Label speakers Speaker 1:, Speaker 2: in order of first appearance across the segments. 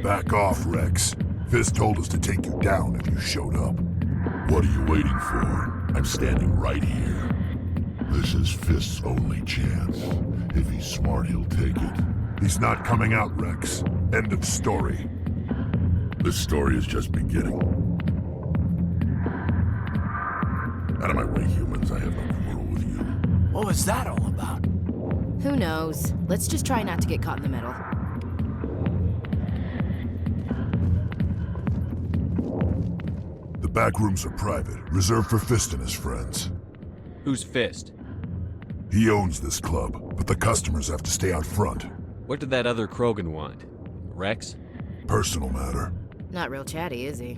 Speaker 1: Back off, Rex. Fist told us to take you down if you showed up. What are you waiting for? I'm standing right here. This is Fist's only chance. If he's smart, he'll take it. He's not coming out, Rex. End of story. This story is just beginning. Out of my way, humans. I have no quarrel with you.
Speaker 2: What was that all about?
Speaker 3: Who knows? Let's just try not to get caught in the middle.
Speaker 1: The back rooms are private, reserved for Fist and his friends.
Speaker 4: Who's Fist?
Speaker 1: He owns this club, but the customers have to stay out front.
Speaker 4: What did that other Krogan want? Rex?
Speaker 1: Personal matter.
Speaker 3: Not real chatty, is he?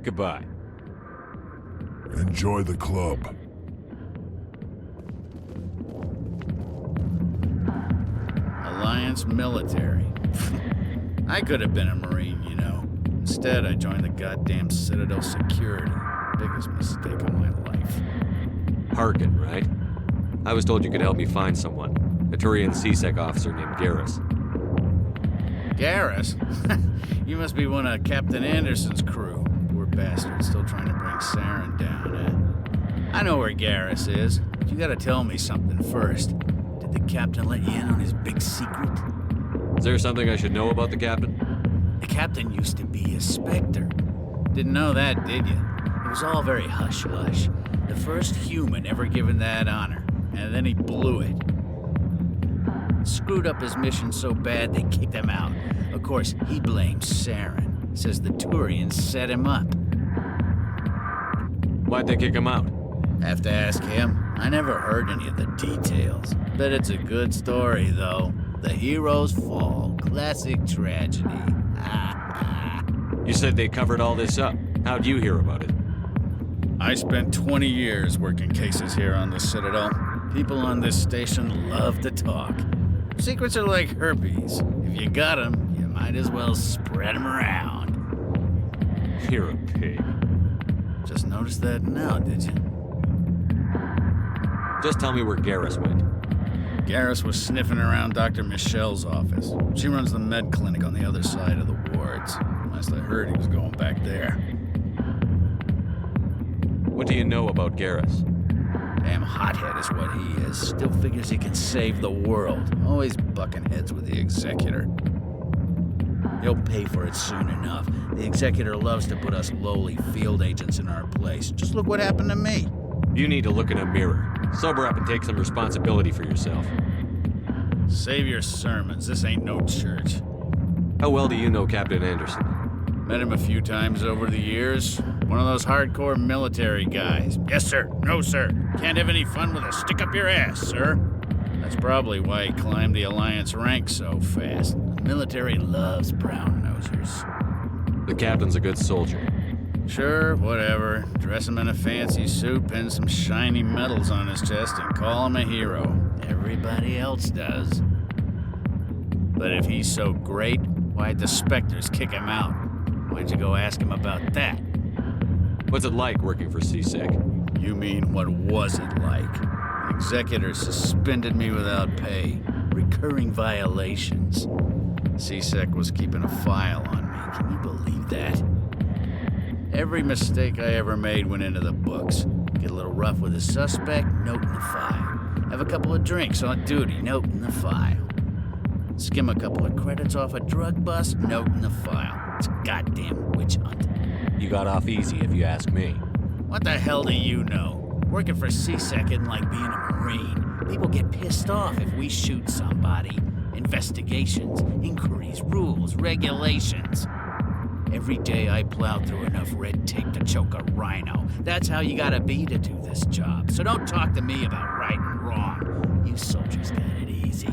Speaker 4: Goodbye.
Speaker 1: Enjoy the club.
Speaker 2: Alliance military. I could have been a Marine, you know. Instead, I joined the goddamn Citadel security. Biggest mistake of my life.
Speaker 4: Harkin, right? I was told you could help me find someone. A Turian CSEC officer named Garrus.
Speaker 2: Garrus? You must be one of Captain Anderson's crew. Poor bastard, still trying to bring Saren down, eh? I know where Garrus is, but you gotta tell me something first. Did the captain let you in on his big secret?
Speaker 4: Is there something I should know about the captain?
Speaker 2: The captain used to be a Spectre. Didn't know that, did you? It was all very hush-hush. The first human ever given that honor, and then he blew it. Screwed up his mission so bad they kicked him out. Of course, he blames Saren. Says the Turians set him up.
Speaker 4: Why'd they kick him out?
Speaker 2: Have to ask him. I never heard any of the details. Bet it's a good story, though. The heroes fall. Classic tragedy.
Speaker 4: You said they covered all this up. How'd you hear about it?
Speaker 2: I spent 20 years working cases here on the Citadel. People on this station love to talk. Secrets are like herpes. If you got them, you might as well spread them around.
Speaker 4: You're a pig.
Speaker 2: Just noticed that now, did you?
Speaker 4: Just tell me where Garrus went.
Speaker 2: Garrus was sniffing around Dr. Michelle's office. She runs the med clinic on the other side of the wards. Last I heard, he was going back there.
Speaker 4: What do you know about Garrus?
Speaker 2: Damn hothead is what he is. Still figures he can save the world. Always bucking heads with the Executor. He'll pay for it soon enough. The Executor loves to put us lowly field agents in our place. Just look what happened to me.
Speaker 4: You need to look in a mirror. Sober up and take some responsibility for yourself.
Speaker 2: Save your sermons. This ain't no church.
Speaker 4: How well do you know Captain Anderson?
Speaker 2: Met him a few times over the years. One of those hardcore military guys. Yes, sir. No, sir. Can't have any fun with a stick up your ass, sir. That's probably why he climbed the Alliance ranks so fast. The military loves brown-nosers.
Speaker 4: The captain's a good soldier.
Speaker 2: Sure, whatever. Dress him in a fancy suit, pin some shiny medals on his chest, and call him a hero. Everybody else does. But if he's so great, why'd the Spectres kick him out? Why'd you go ask him about that?
Speaker 4: What's it like working for CSEC?
Speaker 2: You mean, what was it like? The Executor suspended me without pay. Recurring violations. CSEC was keeping a file on me. Can you believe that? Every mistake I ever made went into the books. Get a little rough with a suspect, note in the file. Have a couple of drinks on duty, note in the file. Skim a couple of credits off a drug bust, note in the file. It's a goddamn witch hunt.
Speaker 4: You got off easy, if you ask me.
Speaker 2: What the hell do you know? Working for CSEC isn't like being a Marine. People get pissed off if we shoot somebody. Investigations, inquiries, rules, regulations. Every day I plow through enough red tape to choke a rhino. That's how you gotta be to do this job. So don't talk to me about right and wrong. You soldiers got it easy.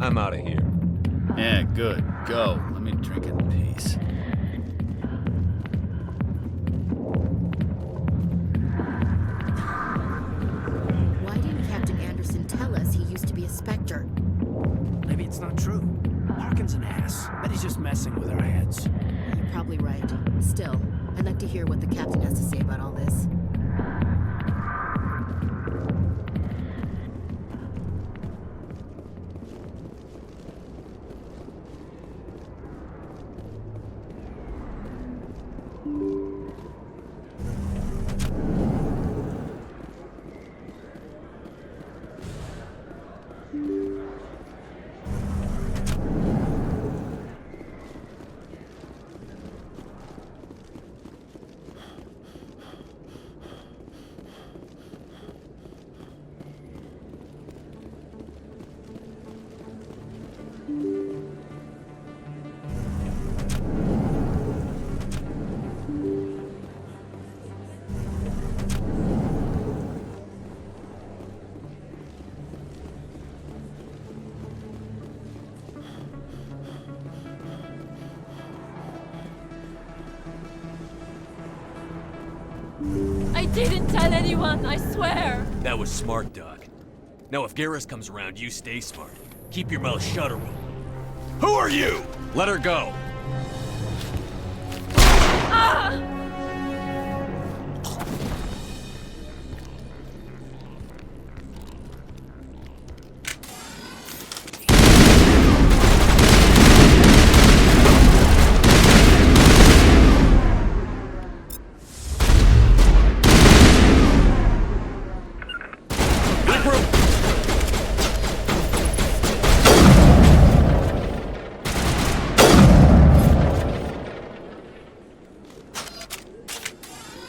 Speaker 4: I'm out of here.
Speaker 2: Yeah, good. Go. Let me drink in peace.
Speaker 3: Why didn't Captain Anderson tell us he used to be a Spectre?
Speaker 5: Maybe it's not true. Harkin's an ass. Bet he's just messing with our heads.
Speaker 3: You're probably right. Still, I'd like to hear what the captain has to say about all this.
Speaker 6: didn't tell anyone, I swear.
Speaker 7: That was smart, Doc. Now if Garrus comes around, you stay smart. Keep your mouth shut or we'll... Who are you?
Speaker 4: Let her go!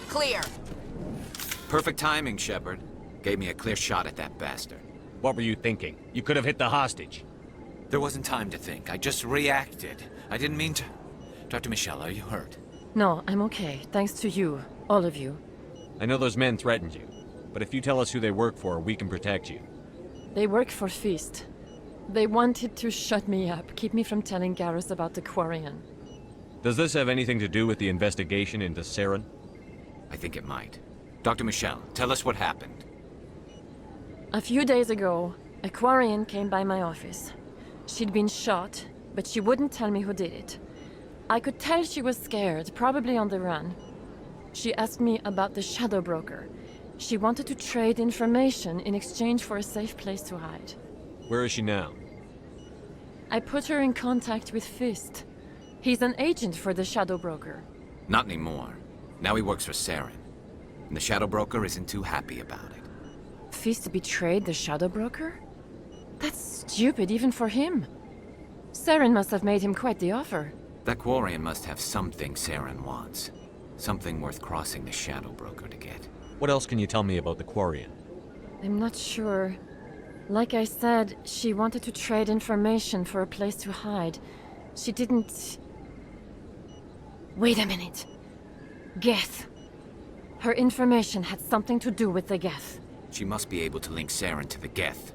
Speaker 3: Clear.
Speaker 2: Perfect timing, Shepard. Gave me a clear shot at that bastard.
Speaker 7: What were you thinking? You could have hit the hostage.
Speaker 2: There wasn't time to think. I just reacted. I didn't mean to... Dr. Michelle, are you hurt?
Speaker 6: No, I'm okay, thanks to you, all of you.
Speaker 4: I know those men threatened you, but if you tell us who they work for, we can protect you.
Speaker 6: They work for Feast. They wanted to shut me up, keep me from telling Garrus about the Quarian.
Speaker 4: Does this have anything to do with the investigation into Saren?
Speaker 2: I think it might. Dr. Michelle, tell us what happened.
Speaker 6: A few days ago, a Quarian came by my office. She'd been shot, but she wouldn't tell me who did it. I could tell she was scared, probably on the run. She asked me about the Shadow Broker. She wanted to trade information in exchange for a safe place to hide.
Speaker 4: Where is she now?
Speaker 6: I put her in contact with Fist. He's an agent for the Shadow Broker.
Speaker 2: Not anymore. Now he works for Saren. And the Shadow Broker isn't too happy about it.
Speaker 6: Fist betrayed the Shadow Broker? That's stupid even for him. Saren must have made him quite the offer.
Speaker 2: That Quarian must have something Saren wants. Something worth crossing the Shadow Broker to get.
Speaker 4: What else can you tell me about the Quarian?
Speaker 6: I'm not sure. Like I said, she wanted to trade information for a place to hide. She didn't... Wait a minute. Geth. Her information had something to do with the Geth.
Speaker 2: She must be able to link Saren to the Geth.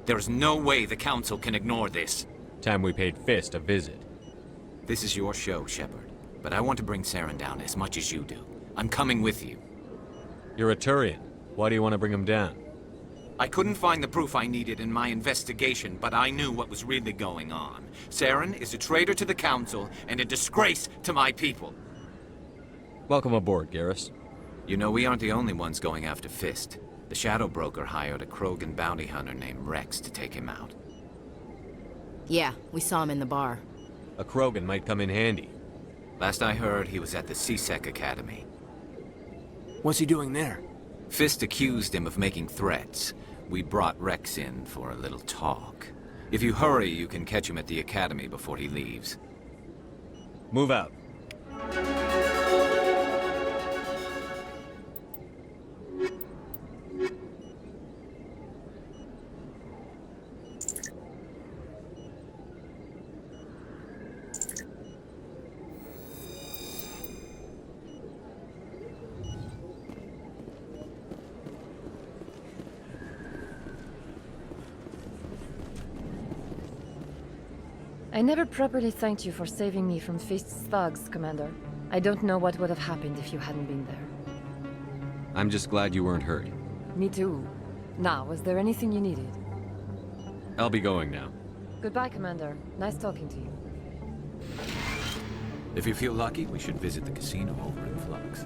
Speaker 2: There is no way the Council can ignore this.
Speaker 4: Time we paid Fist a visit.
Speaker 2: This is your show, Shepard. But I want to bring Saren down as much as you do. I'm coming with you.
Speaker 4: You're a Turian. Why do you want to bring him down?
Speaker 2: I couldn't find the proof I needed in my investigation, but I knew what was really going on. Saren is a traitor to the Council and a disgrace to my people.
Speaker 4: Welcome aboard, Garrus.
Speaker 2: You know, we aren't the only ones going after Fist. The Shadow Broker hired a Krogan bounty hunter named Rex to take him out.
Speaker 3: Yeah, we saw him in the bar.
Speaker 4: A Krogan might come in handy.
Speaker 2: Last I heard, he was at the CSEC Academy.
Speaker 5: What's he doing there?
Speaker 2: Fist accused him of making threats. We brought Rex in for a little talk. If you hurry, you can catch him at the Academy before he leaves.
Speaker 4: Move out.
Speaker 6: I never properly thanked you for saving me from Fist's thugs, Commander. I don't know what would have happened if you hadn't been there.
Speaker 4: I'm just glad you weren't hurt.
Speaker 6: Me too. Now, was there anything you needed?
Speaker 4: I'll be going now.
Speaker 6: Goodbye, Commander. Nice talking to you.
Speaker 2: If you feel lucky, we should visit the casino over in Flux.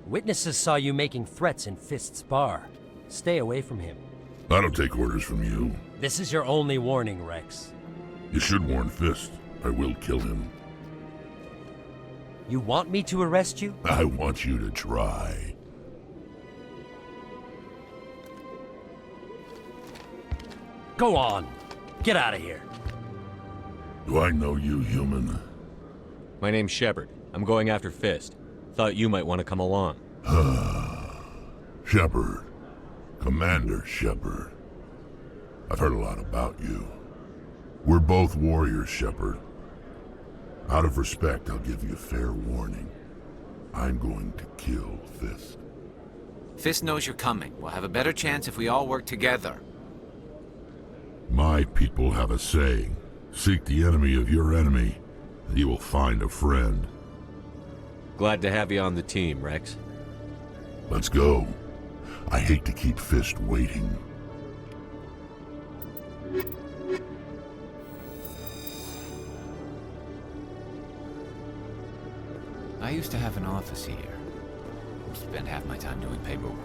Speaker 8: Witnesses saw you making threats in Fist's bar. Stay away from him.
Speaker 1: I don't take orders from you.
Speaker 8: This is your only warning, Rex.
Speaker 1: You should warn Fist. I will kill him.
Speaker 8: You want me to arrest you?
Speaker 1: I want you to try.
Speaker 8: Go on. Get out of here.
Speaker 1: Do I know you, human?
Speaker 4: My name's Shepard. I'm going after Fist. Thought you might want to come along.
Speaker 1: Shepard. Commander Shepard. I've heard a lot about you. We're both warriors, Shepard. Out of respect, I'll give you a fair warning. I'm going to kill Fist.
Speaker 9: Fist knows you're coming. We'll have a better chance if we all work together.
Speaker 1: My people have a saying. Seek the enemy of your enemy, and you will find a friend.
Speaker 4: Glad to have you on the team, Rex.
Speaker 1: Let's go. I hate to keep Fist waiting.
Speaker 9: I used to have an office here. Spend half my time doing paperwork.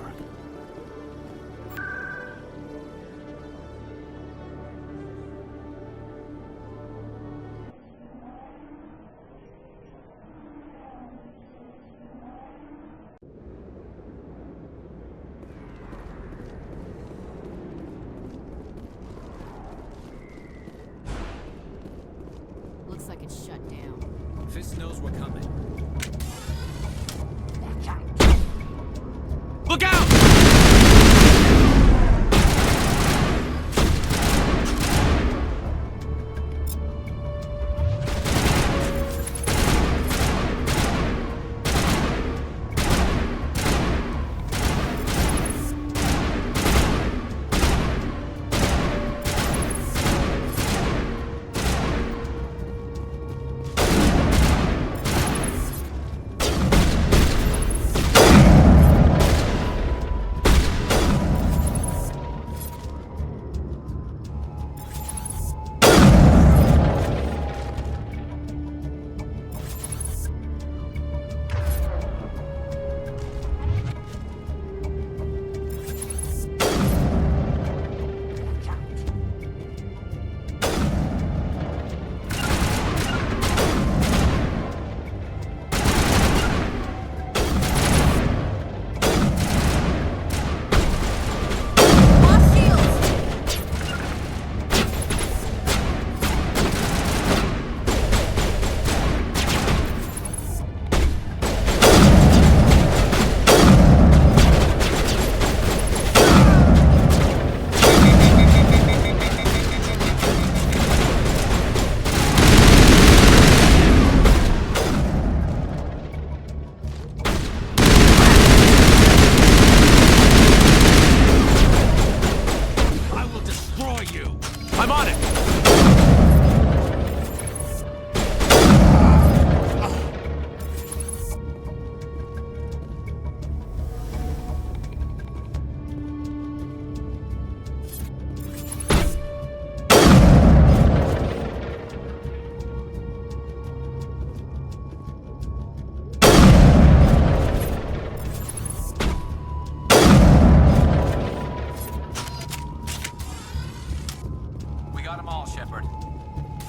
Speaker 3: Looks like it's shut down.
Speaker 9: Fist knows we're coming. Look out!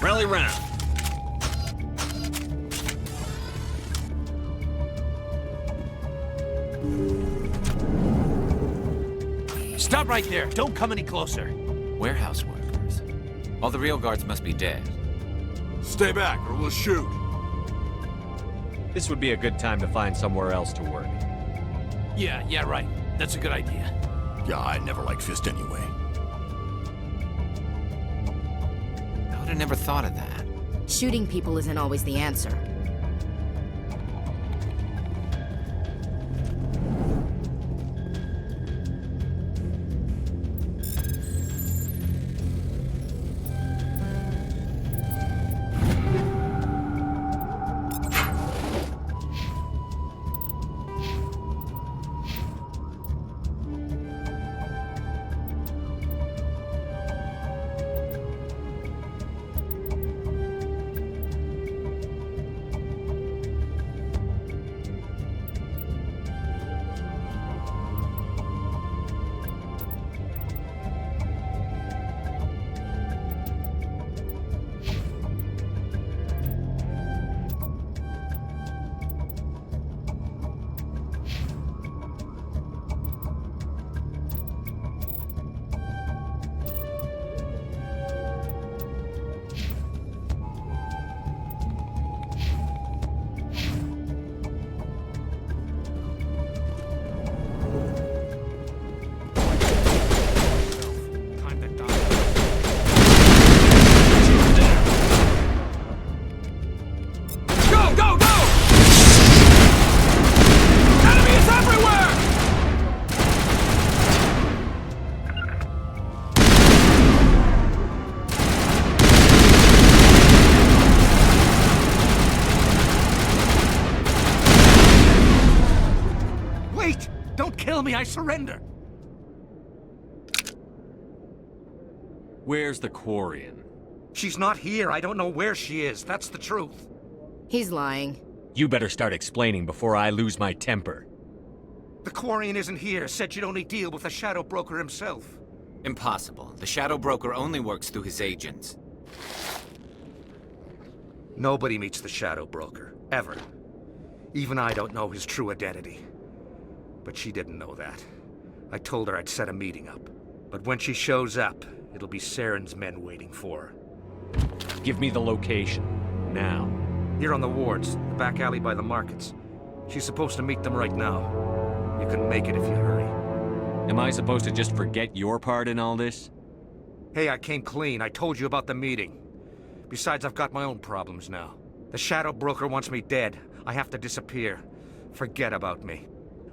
Speaker 7: Rally round.
Speaker 5: Stop right there. Don't come any closer.
Speaker 9: Warehouse workers. All the real guards must be dead.
Speaker 1: Stay back or we'll shoot.
Speaker 4: This would be a good time to find somewhere else to work.
Speaker 5: Yeah, right. That's a good idea.
Speaker 1: Yeah, I never liked Fist anyway.
Speaker 9: I would have never thought of that.
Speaker 3: Shooting people isn't always the answer.
Speaker 5: kill me, I surrender!
Speaker 4: Where's the Quarian?
Speaker 5: She's not here. I don't know where she is. That's the truth.
Speaker 3: He's lying.
Speaker 7: You better start explaining before I lose my temper.
Speaker 5: The Quarian isn't here. Said you'd only deal with the Shadow Broker himself.
Speaker 9: Impossible. The Shadow Broker only works through his agents.
Speaker 5: Nobody meets the Shadow Broker. Ever. Even I don't know his true identity. But she didn't know that. I told her I'd set a meeting up. But when she shows up, it'll be Saren's men waiting for her.
Speaker 7: Give me the location. Now.
Speaker 5: Here on the wards, the back alley by the markets. She's supposed to meet them right now. You can make it if you hurry.
Speaker 7: Am I supposed to just forget your part in all this?
Speaker 5: Hey, I came clean. I told you about the meeting. Besides, I've got my own problems now. The Shadow Broker wants me dead. I have to disappear. Forget about me.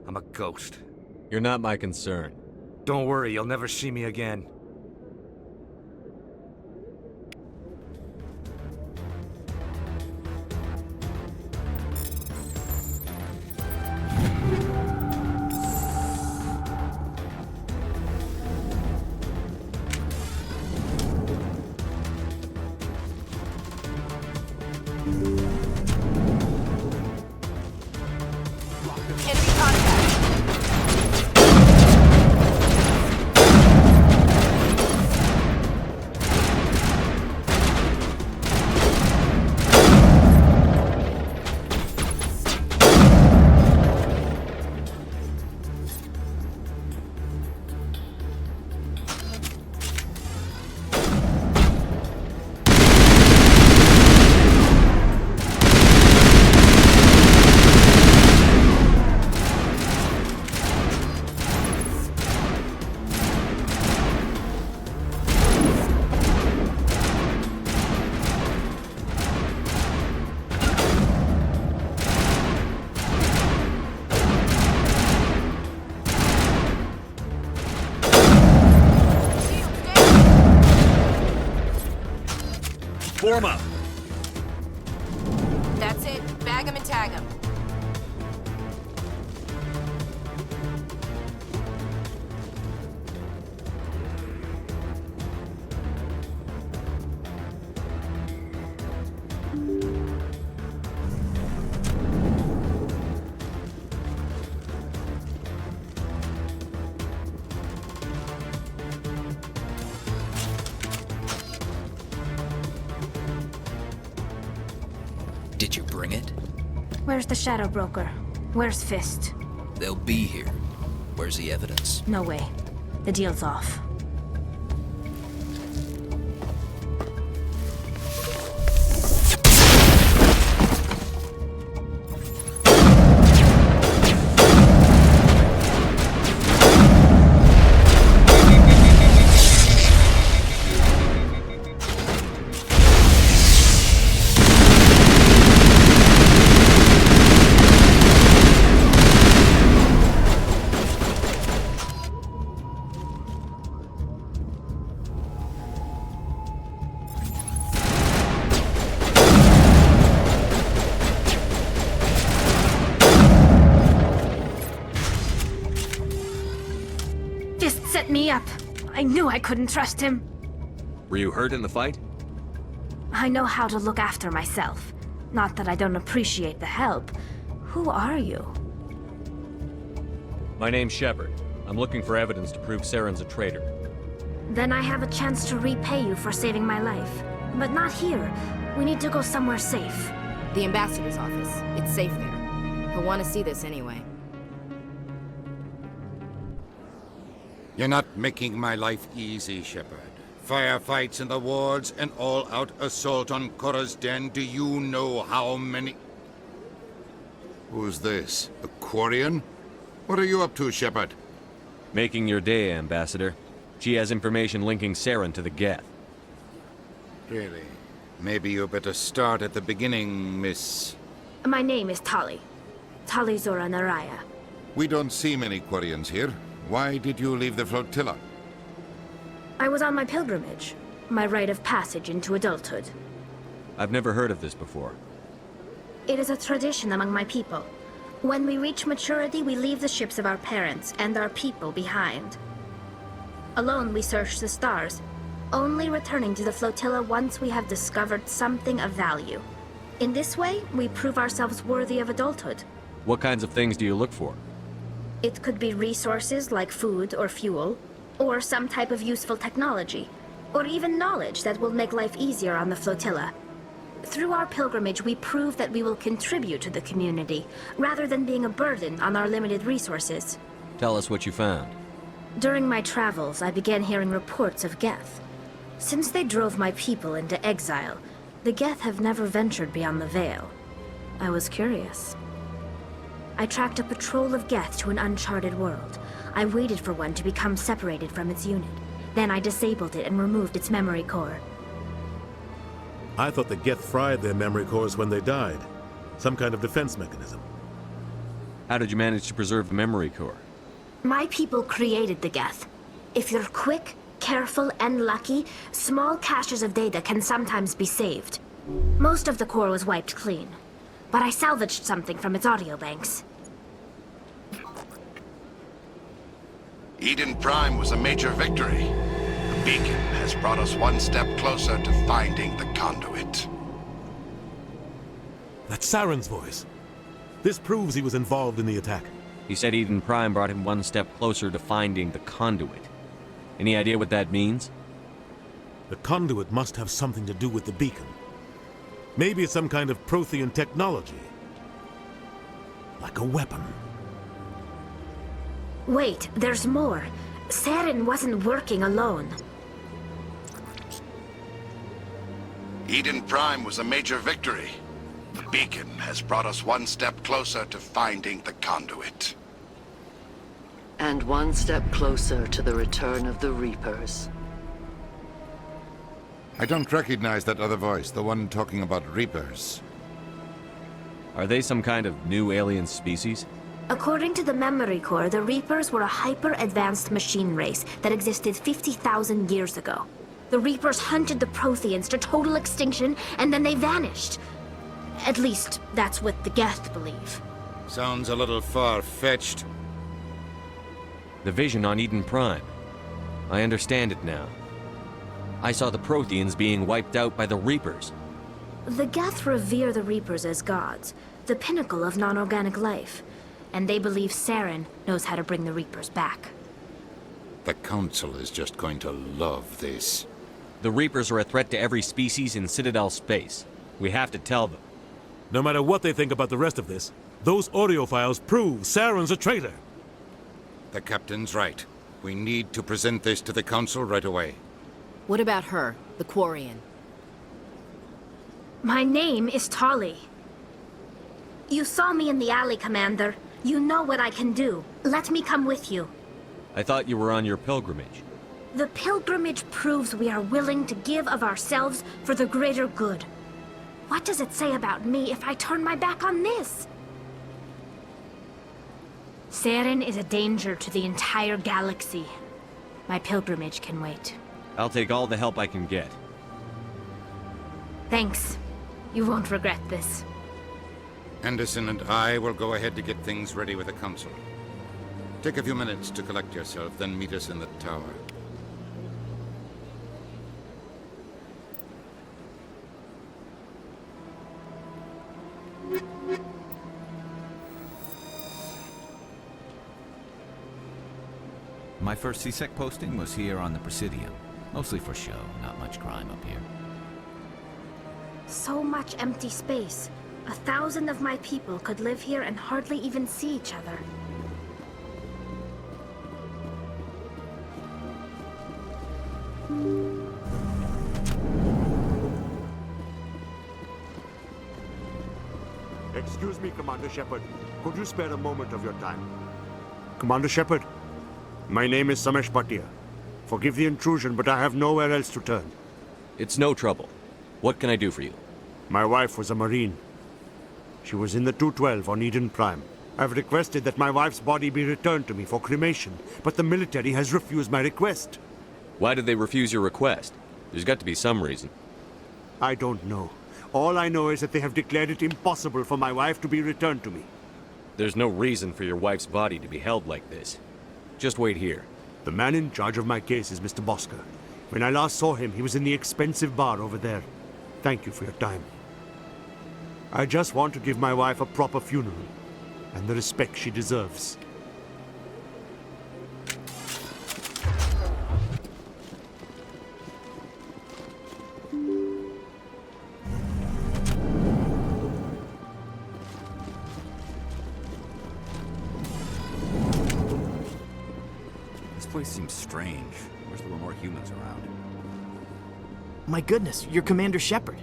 Speaker 5: I'm a ghost.
Speaker 7: You're not my concern.
Speaker 5: Don't worry, you'll never see me again.
Speaker 7: Form up!
Speaker 3: That's it. Bag him and tag him.
Speaker 9: Did you bring it?
Speaker 10: Where's the Shadow Broker? Where's Fist?
Speaker 9: They'll be here. Where's the evidence?
Speaker 10: No way. The deal's off. Set me up. I knew I couldn't trust him.
Speaker 4: Were you hurt in the fight?
Speaker 10: I know how to look after myself. Not that I don't appreciate the help. Who are you?
Speaker 4: My name's Shepard. I'm looking for evidence to prove Saren's a traitor.
Speaker 10: Then I have a chance to repay you for saving my life. But not here. We need to go somewhere safe.
Speaker 3: The ambassador's office. It's safe there. He'll want to see this anyway.
Speaker 11: You're not making my life easy, Shepard. Firefights in the wards, an all-out assault on Korra's den. Do you know how many...
Speaker 1: Who's this? A Quarian? What are you up to, Shepard?
Speaker 4: Making your day, Ambassador. She has information linking Saren to the Geth.
Speaker 11: Really? Maybe you better start at the beginning, Miss...
Speaker 10: My name is Tali. Tali Zora Naraya.
Speaker 1: We don't see many Quarians here. Why did you leave the flotilla?
Speaker 10: I was on my pilgrimage. My rite of passage into adulthood.
Speaker 4: I've never heard of this before.
Speaker 10: It is a tradition among my people. When we reach maturity, we leave the ships of our parents and our people behind. Alone, we search the stars, only returning to the flotilla once we have discovered something of value. In this way, we prove ourselves worthy of adulthood.
Speaker 4: What kinds of things do you look for?
Speaker 10: It could be resources like food or fuel, or some type of useful technology, or even knowledge that will make life easier on the flotilla. Through our pilgrimage, we prove that we will contribute to the community, rather than being a burden on our limited resources.
Speaker 4: Tell us what you found.
Speaker 10: During my travels, I began hearing reports of Geth. Since they drove my people into exile, the Geth have never ventured beyond the Veil. I was curious. I tracked a patrol of Geth to an uncharted world. I waited for one to become separated from its unit. Then I disabled it and removed its memory core.
Speaker 12: I thought the Geth fried their memory cores when they died. Some kind of defense mechanism.
Speaker 4: How did you manage to preserve the memory core?
Speaker 10: My people created the Geth. If you're quick, careful, and lucky, small caches of data can sometimes be saved. Most of the core was wiped clean, but I salvaged something from its audio banks.
Speaker 1: Eden Prime was a major victory. The beacon has brought us one step closer to finding the conduit.
Speaker 12: That's Saren's voice. This proves he was involved in the attack.
Speaker 4: He said Eden Prime brought him one step closer to finding the conduit. Any idea what that means?
Speaker 12: The conduit must have something to do with the beacon. Maybe it's some kind of Prothean technology. Like a weapon.
Speaker 10: Wait, there's more. Saren wasn't working alone.
Speaker 1: Eden Prime was a major victory. The beacon has brought us one step closer to finding the conduit.
Speaker 13: And one step closer to the return of the Reapers.
Speaker 11: I don't recognize that other voice, the one talking about Reapers.
Speaker 4: Are they some kind of new alien species?
Speaker 10: According to the memory core, the Reapers were a hyper-advanced machine race that existed 50,000 years ago. The Reapers hunted the Protheans to total extinction, and then they vanished. At least, that's what the Geth believe.
Speaker 11: Sounds a little far-fetched.
Speaker 4: The vision on Eden Prime. I understand it now. I saw the Protheans being wiped out by the Reapers.
Speaker 10: The Geth revere the Reapers as gods, the pinnacle of non-organic life. And they believe Saren knows how to bring the Reapers back.
Speaker 11: The Council is just going to love this.
Speaker 4: The Reapers are a threat to every species in Citadel space. We have to tell them.
Speaker 12: No matter what they think about the rest of this, those audio files prove Saren's a traitor.
Speaker 11: The Captain's right. We need to present this to the Council right away.
Speaker 3: What about her, the Quarian?
Speaker 10: My name is Tali. You saw me in the alley, Commander. You know what I can do. Let me come with you.
Speaker 4: I thought you were on your pilgrimage.
Speaker 10: The pilgrimage proves we are willing to give of ourselves for the greater good. What does it say about me if I turn my back on this? Saren is a danger to the entire galaxy. My pilgrimage can wait.
Speaker 4: I'll take all the help I can get.
Speaker 10: Thanks. You won't regret this.
Speaker 11: Anderson and I will go ahead to get things ready with the Council. Take a few minutes to collect yourself, then meet us in the tower.
Speaker 9: My first CSEC posting was here on the Presidium. Mostly for show, not much crime up here.
Speaker 10: So much empty space. 1,000 of my people could live here and hardly even see each other.
Speaker 14: Excuse me, Commander Shepard. Could you spare a moment of your time? Commander Shepard, my name is Samesh Bhatia. Forgive the intrusion, but I have nowhere else to turn.
Speaker 4: It's no trouble. What can I do for you?
Speaker 14: My wife was a Marine. She was in the 212 on Eden Prime. I've requested that my wife's body be returned to me for cremation, but the military has refused my request.
Speaker 4: Why did they refuse your request? There's got to be some reason.
Speaker 14: I don't know. All I know is that they have declared it impossible for my wife to be returned to me.
Speaker 4: There's no reason for your wife's body to be held like this. Just wait here.
Speaker 14: The man in charge of my case is Mr. Bosca. When I last saw him, he was in the expensive bar over there. Thank you for your time. I just want to give my wife a proper funeral, and the respect she deserves.
Speaker 9: This place seems strange. Wish there were more humans around.
Speaker 15: My goodness, you're Commander Shepard.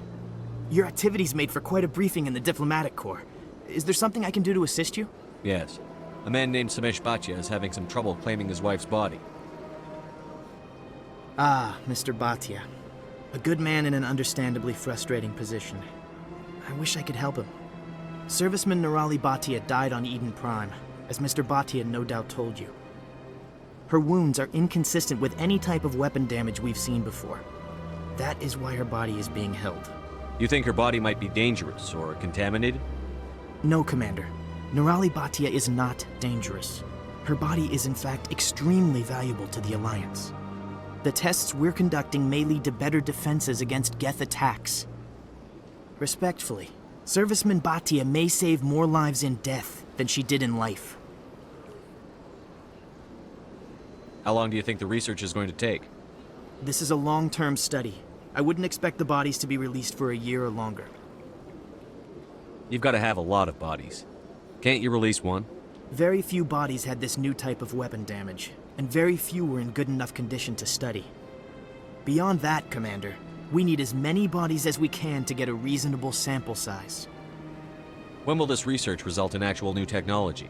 Speaker 15: Your activities made for quite a briefing in the diplomatic corps. Is there something I can do to assist you?
Speaker 4: Yes. A man named Samesh Bhatia is having some trouble claiming his wife's body.
Speaker 15: Ah, Mr. Bhatia. A good man in an understandably frustrating position. I wish I could help him. Serviceman Nirali Bhatia died on Eden Prime, as Mr. Bhatia no doubt told you. Her wounds are inconsistent with any type of weapon damage we've seen before. That is why her body is being held.
Speaker 4: You think her body might be dangerous or contaminated?
Speaker 15: No, Commander. Nirali Bhatia is not dangerous. Her body is in fact extremely valuable to the Alliance. The tests we're conducting may lead to better defenses against Geth attacks. Respectfully, Serviceman Bhatia may save more lives in death than she did in life.
Speaker 4: How long do you think the research is going to take?
Speaker 15: This is a long-term study. I wouldn't expect the bodies to be released for a year or longer.
Speaker 4: You've got to have a lot of bodies. Can't you release one?
Speaker 15: Very few bodies had this new type of weapon damage, and very few were in good enough condition to study. Beyond that, Commander, we need as many bodies as we can to get a reasonable sample size.
Speaker 4: When will this research result in actual new technology?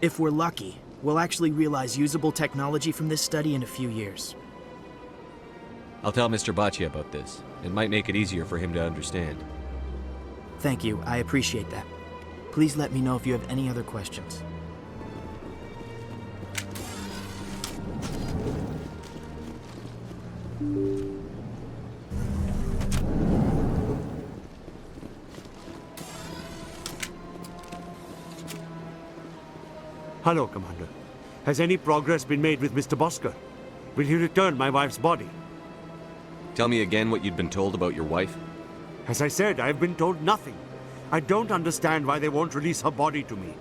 Speaker 15: If we're lucky, we'll actually realize usable technology from this study in a few years.
Speaker 4: I'll tell Mr. Bhatia about this. It might make it easier for him to understand.
Speaker 15: Thank you, I appreciate that. Please let me know if you have any other questions.
Speaker 14: Hello, Commander. Has any progress been made with Mr. Bosca? Will he return my wife's body?
Speaker 4: Tell me again what you'd been told about your wife?
Speaker 14: As I said, I've been told nothing. I don't understand why they won't release her body to me.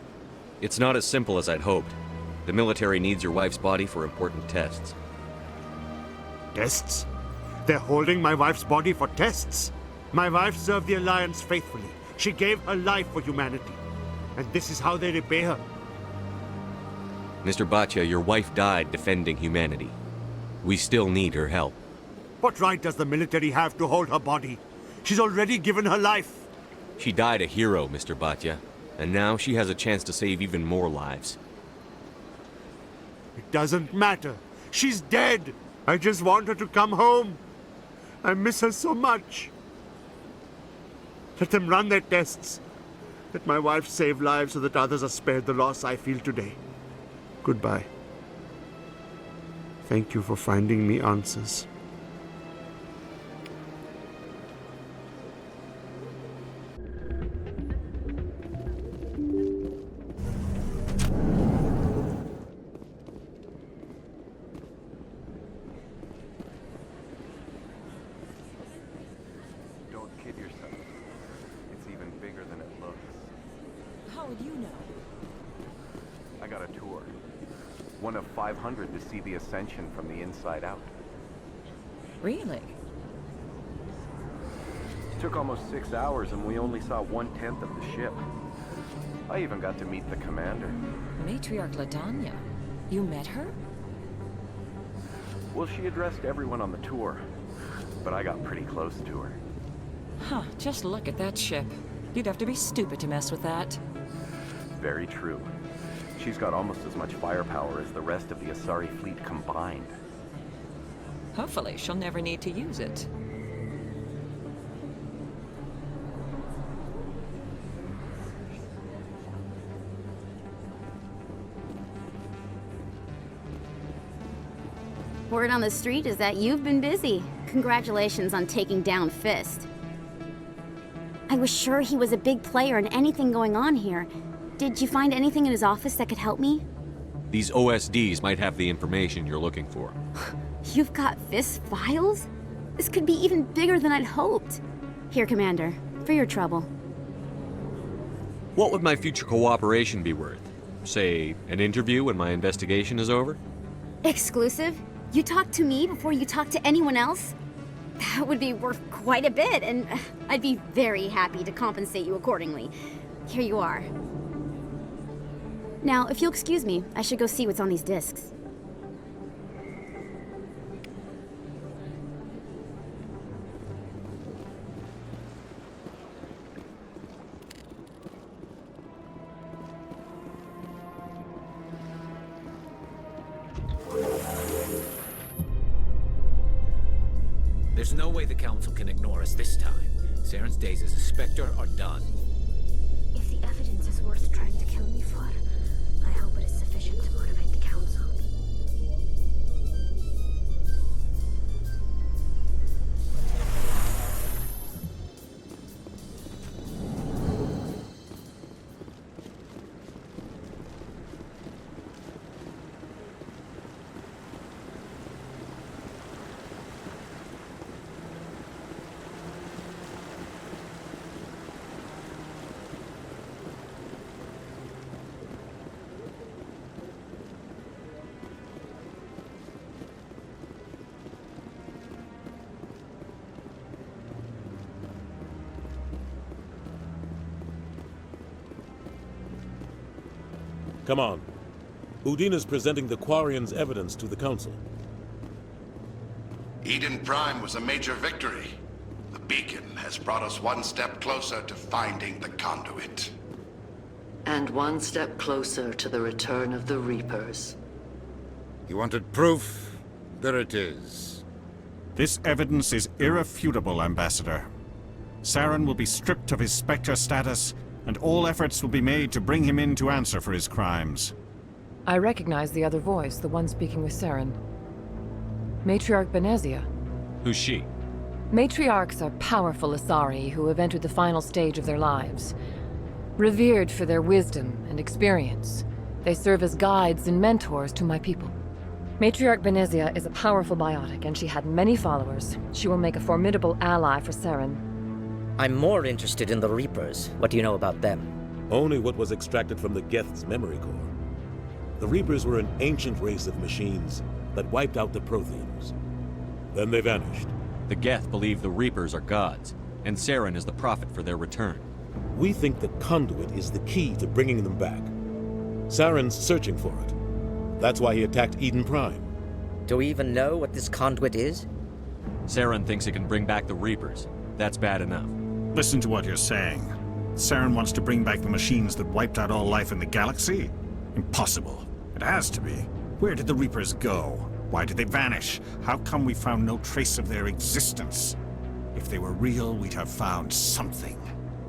Speaker 4: It's not as simple as I'd hoped. The military needs your wife's body for important tests.
Speaker 14: Tests? They're holding my wife's body for tests? My wife served the Alliance faithfully. She gave her life for humanity. And this is how they repay her.
Speaker 4: Mr. Bhatia, your wife died defending humanity. We still need her help.
Speaker 14: What right does the military have to hold her body? She's already given her life.
Speaker 4: She died a hero, Mr. Bhatia, and now she has a chance to save even more lives.
Speaker 14: It doesn't matter. She's dead. I just want her to come home. I miss her so much. Let them run their tests. Let my wife save lives so that others are spared the loss I feel today. Goodbye. Thank you for finding me answers.
Speaker 16: One of 500 to see the ascension from the inside out.
Speaker 17: Really?
Speaker 16: Took almost 6 hours and we only saw 1/10 of the ship. I even got to meet the commander.
Speaker 17: Matriarch Ladanya. You met her?
Speaker 16: Well, she addressed everyone on the tour, but I got pretty close to her.
Speaker 17: Huh, just look at that ship. You'd have to be stupid to mess with that.
Speaker 16: Very true. She's got almost as much firepower as the rest of the Asari fleet combined.
Speaker 17: Hopefully, she'll never need to use it.
Speaker 18: Word on the street is that you've been busy. Congratulations on taking down Fist. I was sure he was a big player in anything going on here. Did you find anything in his office that could help me?
Speaker 4: These OSDs might have the information you're looking for.
Speaker 18: You've got Fist's files? This could be even bigger than I'd hoped. Here, Commander, for your trouble.
Speaker 4: What would my future cooperation be worth? Say, an interview when my investigation is over?
Speaker 18: Exclusive? You talk to me before you talk to anyone else? That would be worth quite a bit, and I'd be very happy to compensate you accordingly. Here you are. Now, if you'll excuse me, I should go see what's on these discs.
Speaker 9: There's no way the Council can ignore us this time. Saren's days as a Spectre are done.
Speaker 10: If the evidence is worth trying to kill me for, I hope it is sufficient to motivate the Council.
Speaker 12: Come on. Udina's presenting the Quarian's evidence to the Council.
Speaker 1: Eden Prime was a major victory. The beacon has brought us one step closer to finding the conduit.
Speaker 13: And one step closer to the return of the Reapers.
Speaker 11: You wanted proof? There it is.
Speaker 19: This evidence is irrefutable, Ambassador. Saren will be stripped of his Spectre status, and all efforts will be made to bring him in to answer for his crimes.
Speaker 6: I recognize the other voice, the one speaking with Saren. Matriarch Benezia.
Speaker 4: Who's she?
Speaker 6: Matriarchs are powerful Asari who have entered the final stage of their lives. Revered for their wisdom and experience, they serve as guides and mentors to my people. Matriarch Benezia is a powerful biotic, and she had many followers. She will make a formidable ally for Saren.
Speaker 20: I'm more interested in the Reapers. What do you know about them?
Speaker 12: Only what was extracted from the Geth's memory core. The Reapers were an ancient race of machines that wiped out the Protheans. Then they vanished.
Speaker 4: The Geth believe the Reapers are gods, and Saren is the prophet for their return.
Speaker 12: We think the conduit is the key to bringing them back. Saren's searching for it. That's why he attacked Eden Prime.
Speaker 20: Do we even know what this conduit is?
Speaker 4: Saren thinks it can bring back the Reapers. That's bad enough.
Speaker 19: Listen to what you're saying. Saren wants to bring back the machines that wiped out all life in the galaxy? Impossible. It has to be. Where did the Reapers go? Why did they vanish? How come we found no trace of their existence? If they were real, we'd have found something.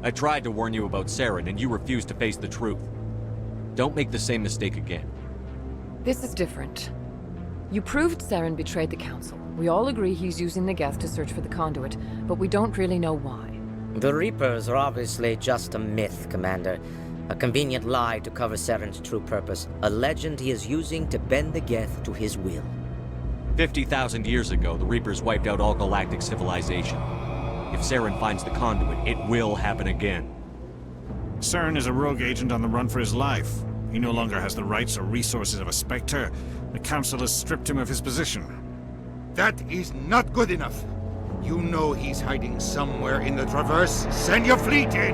Speaker 4: I tried to warn you about Saren, and you refused to face the truth. Don't make the same mistake again.
Speaker 6: This is different. You proved Saren betrayed the Council. We all agree he's using the Geth to search for the conduit, but we don't really know why.
Speaker 20: The Reapers are obviously just a myth, Commander. A convenient lie to cover Saren's true purpose. A legend he is using to bend the Geth to his will.
Speaker 4: 50,000 years ago, the Reapers wiped out all galactic civilization. If Saren finds the conduit, it will happen again.
Speaker 19: Saren is a rogue agent on the run for his life. He no longer has the rights or resources of a Spectre. The Council has stripped him of his position.
Speaker 11: That is not good enough. You know he's hiding somewhere in the Traverse. Send your fleet in!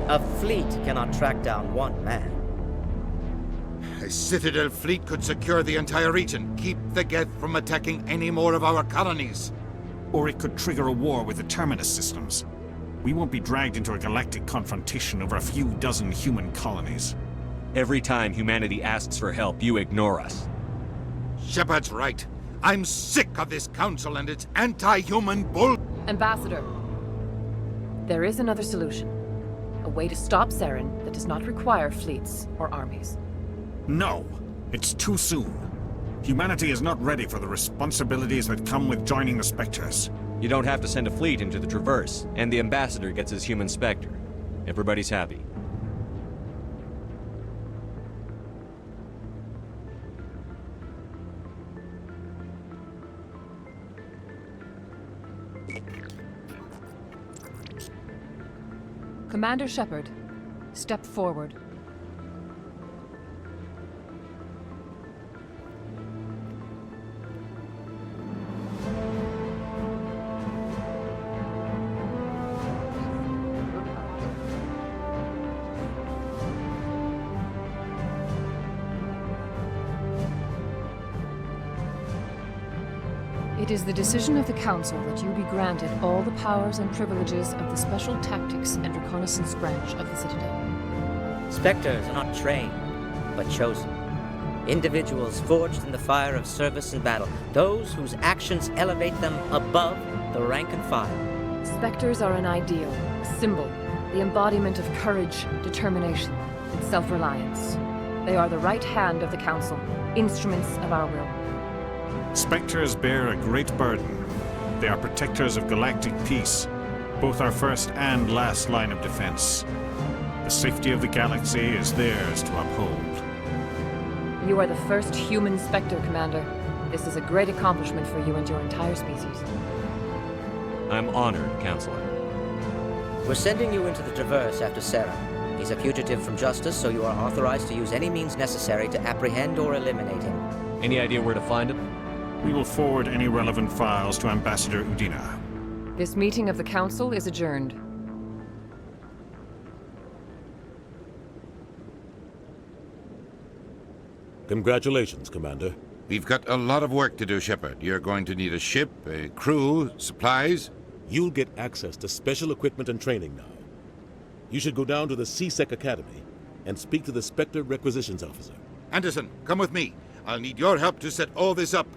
Speaker 20: A fleet cannot track down one man.
Speaker 11: A Citadel fleet could secure the entire region, keep the Geth from attacking any more of our colonies.
Speaker 19: Or it could trigger a war with the Terminus systems. We won't be dragged into a galactic confrontation over a few dozen human colonies.
Speaker 4: Every time humanity asks for help, you ignore us.
Speaker 11: Shepard's right. I'm sick of this council and its anti-human bull...
Speaker 6: Ambassador, there is another solution. A way to stop Saren that does not require fleets or armies.
Speaker 19: No, it's too soon. Humanity is not ready for the responsibilities that come with joining the Spectres.
Speaker 4: You don't have to send a fleet into the Traverse, and the Ambassador gets his human Spectre. Everybody's happy.
Speaker 21: Commander Shepard, step forward. It is the decision of the Council that you be granted all the powers and privileges of the Special Tactics and Reconnaissance Branch of the Citadel.
Speaker 20: Spectres are not trained, but chosen. Individuals forged in the fire of service and battle, those whose actions elevate them above the rank and file.
Speaker 6: Spectres are an ideal, a symbol, the embodiment of courage, determination, and self-reliance. They are the right hand of the Council, instruments of our will.
Speaker 19: Spectres bear a great burden. They are protectors of galactic peace, both our first and last line of defense. The safety of the galaxy is theirs to uphold.
Speaker 6: You are the first human Spectre, Commander. This is a great accomplishment for you and your entire species.
Speaker 4: I'm honored, Counselor.
Speaker 20: We're sending you into the Traverse after Saren. He's a fugitive from justice, so you are authorized to use any means necessary to apprehend or eliminate him.
Speaker 4: Any idea where to find him?
Speaker 19: We will forward any relevant files to Ambassador Udina.
Speaker 6: This meeting of the Council is adjourned.
Speaker 12: Congratulations, Commander.
Speaker 11: We've got a lot of work to do, Shepard. You're going to need a ship, a crew, supplies.
Speaker 12: You'll get access to special equipment and training now. You should go down to the CSEC Academy and speak to the Spectre Requisitions Officer.
Speaker 11: Anderson, come with me. I'll need your help to set all this up.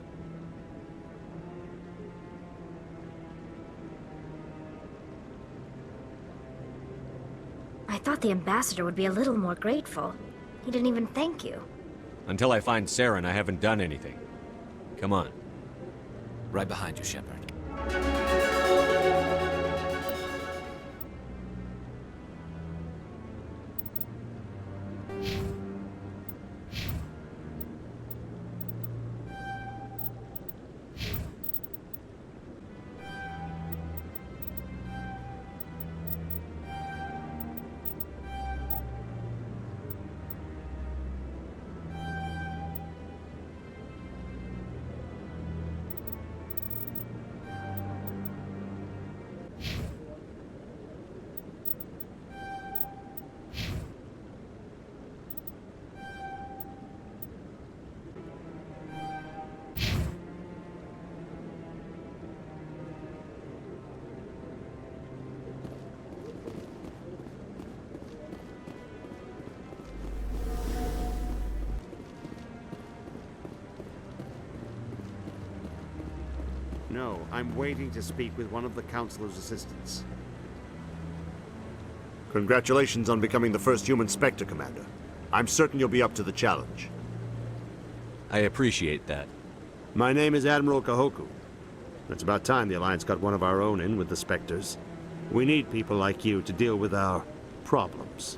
Speaker 10: I thought the ambassador would be a little more grateful. He didn't even thank you.
Speaker 4: Until I find Saren, I haven't done anything. Come on.
Speaker 9: Right behind you, Shepard.
Speaker 14: No, I'm waiting to speak with one of the Councilor's assistants. Congratulations on becoming the first human Spectre, Commander. I'm certain you'll be up to the challenge.
Speaker 4: I appreciate that.
Speaker 14: My name is Admiral Kahoku. It's about time the Alliance got one of our own in with the Spectres. We need people like you to deal with our problems.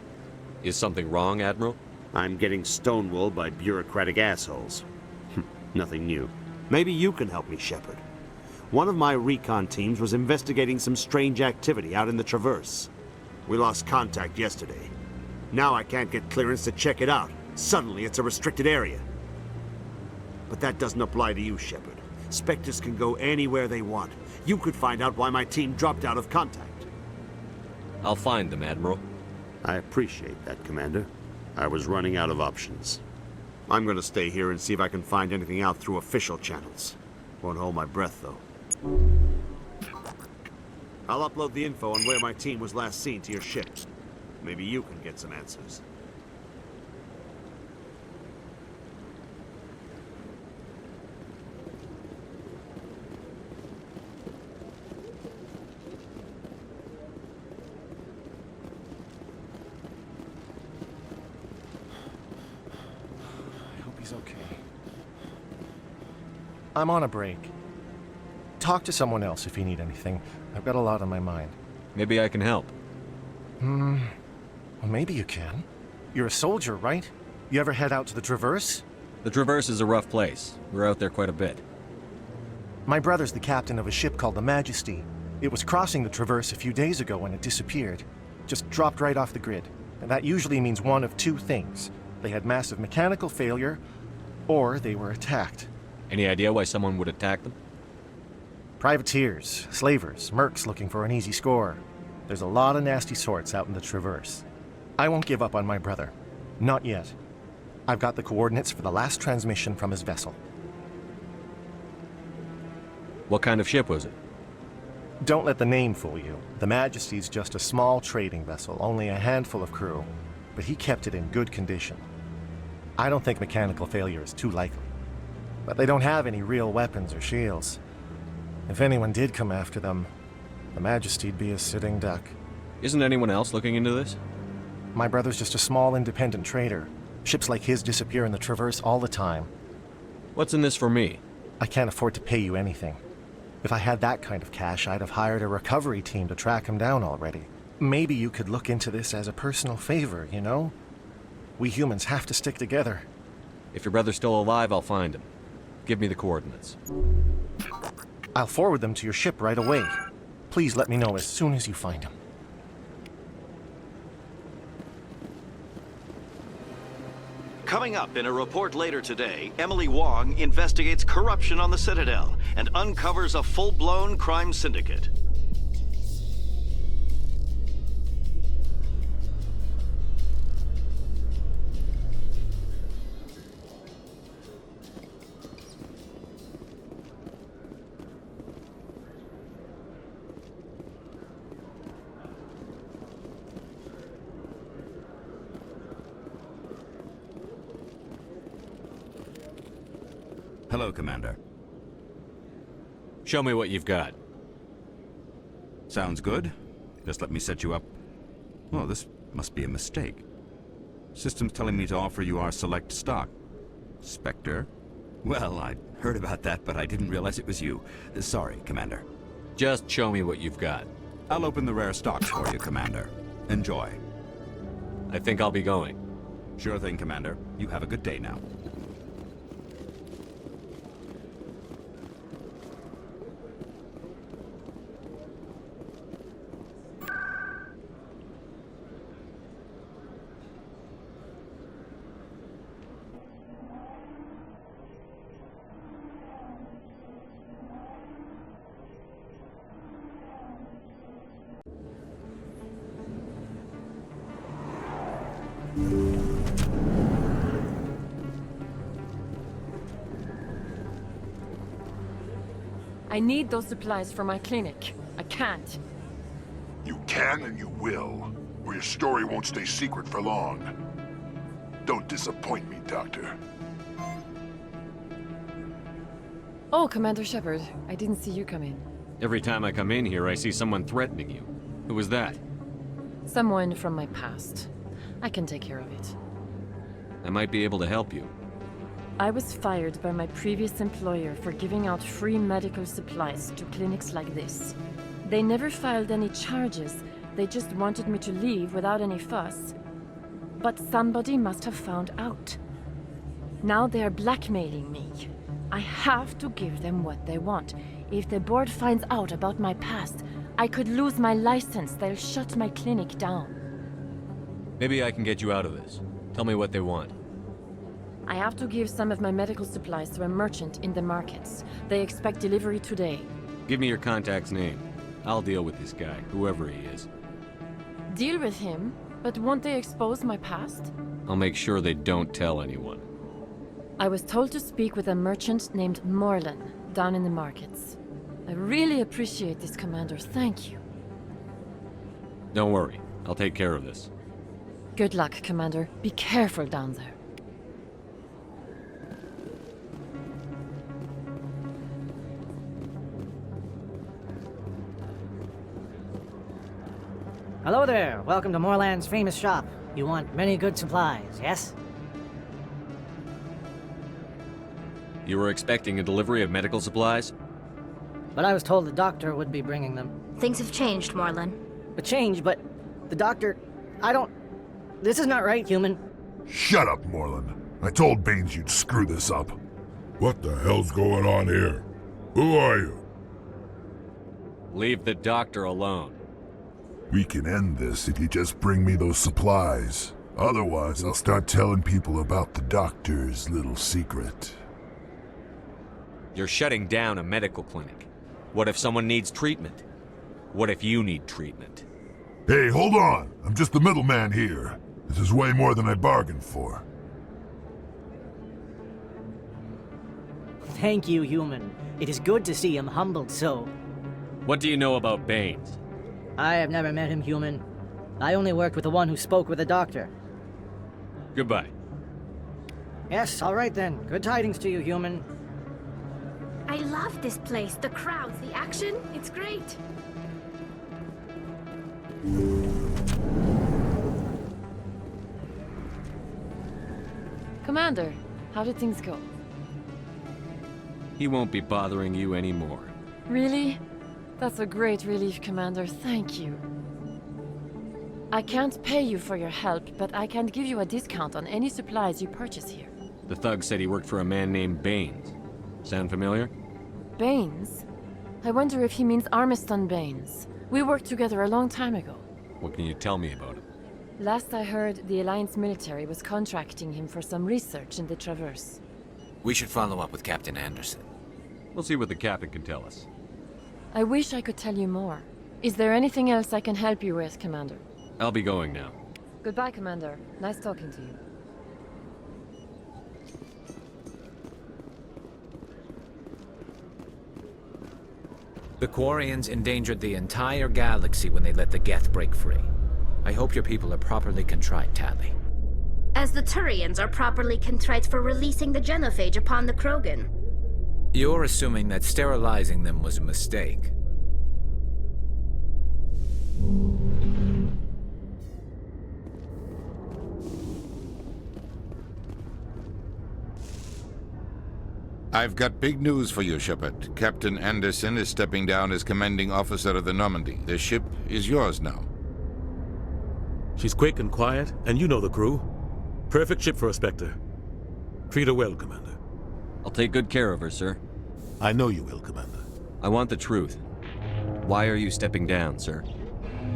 Speaker 4: Is something wrong, Admiral?
Speaker 14: I'm getting stonewalled by bureaucratic assholes. Nothing new. Maybe you can help me, Shepard. One of my recon teams was investigating some strange activity out in the Traverse. We lost contact yesterday. Now I can't get clearance to check it out. Suddenly it's a restricted area. But that doesn't apply to you, Shepard. Spectres can go anywhere they want. You could find out why my team dropped out of contact.
Speaker 4: I'll find them, Admiral.
Speaker 14: I appreciate that, Commander. I was running out of options. I'm gonna stay here and see if I can find anything out through official channels. Won't hold my breath, though. I'll upload the info on where my team was last seen to your ship. Maybe you can get some answers.
Speaker 22: I hope he's okay. I'm on a break. Talk to someone else if you need anything. I've got a lot on my mind.
Speaker 4: Maybe I can help.
Speaker 22: Well, maybe you can. You're a soldier, right? You ever head out to the Traverse?
Speaker 4: The Traverse is a rough place. We're out there quite a bit.
Speaker 22: My brother's the captain of a ship called the Majesty. It was crossing the Traverse a few days ago when it disappeared. just dropped right off the grid. And that usually means one of two things. They had massive mechanical failure, or they were attacked.
Speaker 4: Any idea why someone would attack them?
Speaker 22: Privateers, slavers, mercs looking for an easy score. There's a lot of nasty sorts out in the Traverse. I won't give up on my brother. Not yet. I've got the coordinates for the last transmission from his vessel.
Speaker 4: What kind of ship was it?
Speaker 22: Don't let the name fool you. The Majesty's just a small trading vessel, only a handful of crew. But he kept it in good condition. I don't think mechanical failure is too likely. But they don't have any real weapons or shields. If anyone did come after them, the Majesty'd be a sitting duck.
Speaker 4: Isn't anyone else looking into this?
Speaker 22: My brother's just a small independent trader. Ships like his disappear in the Traverse all the time.
Speaker 4: What's in this for me?
Speaker 22: I can't afford to pay you anything. If I had that kind of cash, I'd have hired a recovery team to track him down already. Maybe you could look into this as a personal favor, you know? We humans have to stick together.
Speaker 4: If your brother's still alive, I'll find him. Give me the coordinates.
Speaker 22: I'll forward them to your ship right away. Please let me know as soon as you find him.
Speaker 2: Coming up in a report later today, Emily Wong investigates corruption on the Citadel and uncovers a full-blown crime syndicate.
Speaker 8: Hello, Commander.
Speaker 4: Show me what you've got.
Speaker 8: Sounds good. Just let me set you up. Oh, this must be a mistake. System's telling me to offer you our select stock. Spectre? Well, I'd heard about that, but I didn't realize it was you. Sorry, Commander.
Speaker 4: Just show me what you've got.
Speaker 8: I'll open the rare stocks for you, Commander. Enjoy.
Speaker 4: I think I'll be going.
Speaker 8: Sure thing, Commander. You have a good day now.
Speaker 6: I need those supplies for my clinic. I can't.
Speaker 1: You can and you will, or your story won't stay secret for long. Don't disappoint me, Doctor.
Speaker 6: Oh, Commander Shepard, I didn't see you come in.
Speaker 4: Every time I come in here, I see someone threatening you. Who was that?
Speaker 6: Someone from my past. I can take care of it.
Speaker 4: I might be able to help you.
Speaker 6: I was fired by my previous employer for giving out free medical supplies to clinics like this. They never filed any charges. They just wanted me to leave without any fuss. But somebody must have found out. Now they are blackmailing me. I have to give them what they want. If the board finds out about my past, I could lose my license. They'll shut my clinic down.
Speaker 4: Maybe I can get you out of this. Tell me what they want.
Speaker 6: I have to give some of my medical supplies to a merchant in the markets. They expect delivery today.
Speaker 4: Give me your contact's name. I'll deal with this guy, whoever he is.
Speaker 6: Deal with him? But won't they expose my past?
Speaker 4: I'll make sure they don't tell anyone.
Speaker 6: I was told to speak with a merchant named Morlan, down in the markets. I really appreciate this, Commander. Thank you.
Speaker 4: Don't worry. I'll take care of this.
Speaker 6: Good luck, Commander. Be careful down there.
Speaker 23: Hello there. Welcome to Morland's famous shop. You want many good supplies, yes?
Speaker 4: You were expecting a delivery of medical supplies?
Speaker 23: But I was told the doctor would be bringing them.
Speaker 10: Things have changed, Morlan.
Speaker 23: A change, but the doctor... I don't... This is not right, human.
Speaker 1: Shut up, Morlan. I told Baines you'd screw this up. What the hell's going on here? Who are you?
Speaker 4: Leave the doctor alone.
Speaker 1: We can end this if you just bring me those supplies. Otherwise, I'll start telling people about the doctor's little secret.
Speaker 4: You're shutting down a medical clinic. What if someone needs treatment? What if you need treatment?
Speaker 1: Hey, hold on! I'm just the middleman here. This is way more than I bargained for.
Speaker 23: Thank you, human. It is good to see him humbled so.
Speaker 4: What do you know about Baines?
Speaker 23: I have never met him, human. I only worked with the one who spoke with the doctor.
Speaker 4: Goodbye.
Speaker 23: Yes, all right then. Good tidings to you, human.
Speaker 10: I love this place. The crowds, the action. It's great.
Speaker 6: Commander, how did things go?
Speaker 4: He won't be bothering you anymore.
Speaker 6: Really? That's a great relief, Commander. Thank you. I can't pay you for your help, but I can give you a discount on any supplies you purchase here.
Speaker 4: The thug said he worked for a man named Baines. Sound familiar?
Speaker 6: Baines? I wonder if he means Armiston Baines. We worked together a long time ago.
Speaker 4: What can you tell me about him?
Speaker 6: Last I heard, the Alliance military was contracting him for some research in the Traverse.
Speaker 9: We should follow up with Captain Anderson.
Speaker 4: We'll see what the captain can tell us.
Speaker 6: I wish I could tell you more. Is there anything else I can help you with, Commander?
Speaker 4: I'll be going now.
Speaker 6: Goodbye, Commander. Nice talking to you.
Speaker 9: The Quarians endangered the entire galaxy when they let the Geth break free. I hope your people are properly contrite, Tali.
Speaker 10: As the Turians are properly contrite for releasing the genophage upon the Krogan.
Speaker 9: You're assuming that sterilizing them was a mistake.
Speaker 11: I've got big news for you, Shepard. Captain Anderson is stepping down as commanding officer of the Normandy. The ship is yours now.
Speaker 12: She's quick and quiet, and you know the crew. Perfect ship for a Spectre. Treat her well, Commander.
Speaker 4: I'll take good care of her, sir.
Speaker 12: I know you will, Commander.
Speaker 4: I want the truth. Why are you stepping down, sir?